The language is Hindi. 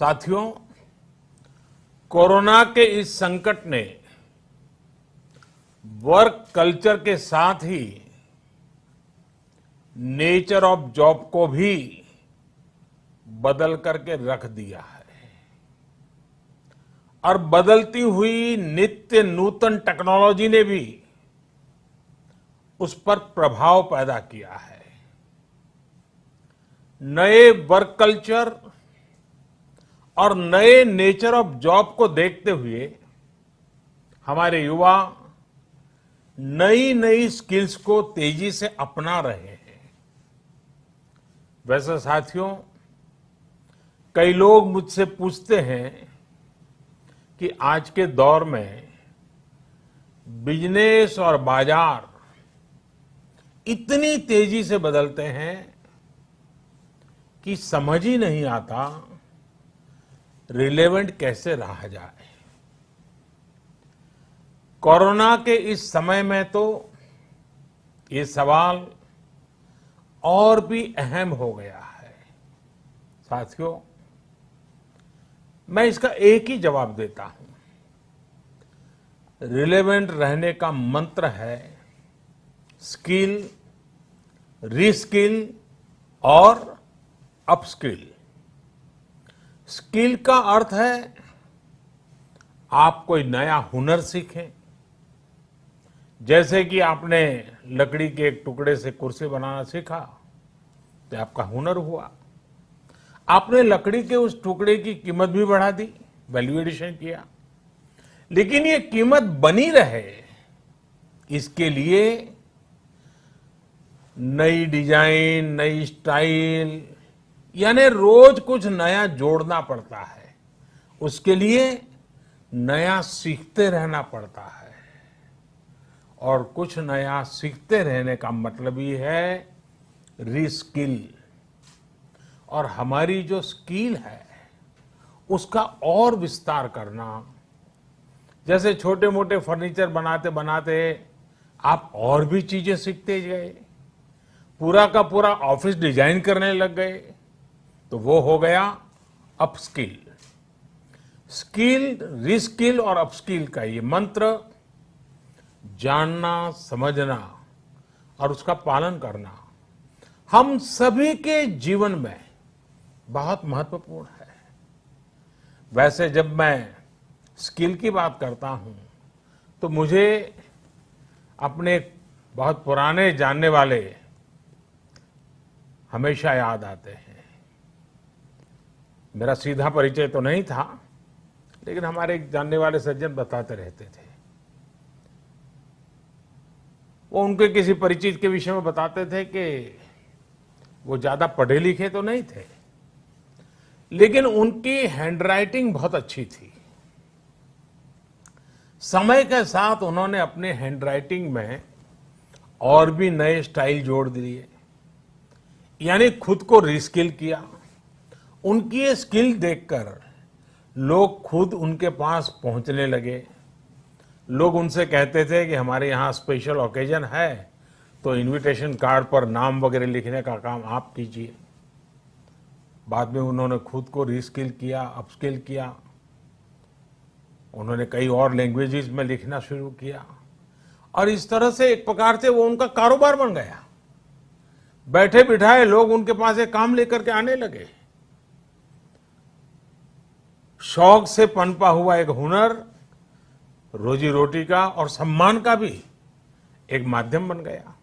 साथियों, कोरोना के इस संकट ने वर्क कल्चर के साथ ही नेचर ऑफ जॉब को भी बदल करके रख दिया है और बदलती हुई नित्य नूतन टेक्नोलॉजी ने भी उस पर प्रभाव पैदा किया है। नए वर्क कल्चर और नए नेचर ऑफ जॉब को देखते हुए हमारे युवा नई नई स्किल्स को तेजी से अपना रहे हैं। वैसे साथियों, कई लोग मुझसे पूछते हैं कि आज के दौर में बिजनेस और बाजार इतनी तेजी से बदलते हैं कि समझ ही नहीं आता रिलेवेंट कैसे रहा जाए। कोरोना के इस समय में तो ये सवाल और भी अहम हो गया है। साथियों, मैं इसका एक ही जवाब देता हूं। रिलेवेंट रहने का मंत्र है स्किल, रीस्किल और अपस्किल। स्किल का अर्थ है आप कोई नया हुनर सीखें। जैसे कि आपने लकड़ी के एक टुकड़े से कुर्सी बनाना सीखा तो आपका हुनर हुआ। आपने लकड़ी के उस टुकड़े की कीमत भी बढ़ा दी, वैल्यू एडिशन किया। लेकिन ये कीमत बनी रहे इसके लिए नई डिजाइन, नई स्टाइल, यानी रोज कुछ नया जोड़ना पड़ता है। उसके लिए नया सीखते रहना पड़ता है और कुछ नया सीखते रहने का मतलब ही है रीस्किल। और हमारी जो स्किल है उसका और विस्तार करना। जैसे छोटे मोटे फर्नीचर बनाते बनाते आप और भी चीजें सीखते गए, पूरा का पूरा ऑफिस डिजाइन करने लग गए, तो वो हो गया अपस्किल। स्किल, रीस्किल और अपस्किल का ये मंत्र जानना, समझना और उसका पालन करना हम सभी के जीवन में बहुत महत्वपूर्ण है। वैसे जब मैं स्किल की बात करता हूं तो मुझे अपने बहुत पुराने जानने वाले हमेशा याद आते हैं। मेरा सीधा परिचय तो नहीं था, लेकिन हमारे एक जानने वाले सज्जन बताते रहते थे। वो उनके किसी परिचित के विषय में बताते थे कि वो ज्यादा पढ़े लिखे तो नहीं थे, लेकिन उनकी हैंडराइटिंग बहुत अच्छी थी। समय के साथ उन्होंने अपने हैंडराइटिंग में और भी नए स्टाइल जोड़ दिए, यानी खुद को रीस्किल किया। उनकी ये स्किल देखकर लोग खुद उनके पास पहुंचने लगे। लोग उनसे कहते थे कि हमारे यहाँ स्पेशल ओकेजन है तो इनविटेशन कार्ड पर नाम वगैरह लिखने का काम आप कीजिए। बाद में उन्होंने खुद को रीस्किल किया, अपस्किल किया। उन्होंने कई और लैंग्वेजेस में लिखना शुरू किया और इस तरह से एक प्रकार से वो उनका कारोबार बन गया। बैठे बिठाए लोग उनके पास एक काम लेकर के आने लगे। शौक से पनपा हुआ एक हुनर रोजी रोटी का और सम्मान का भी एक माध्यम बन गया।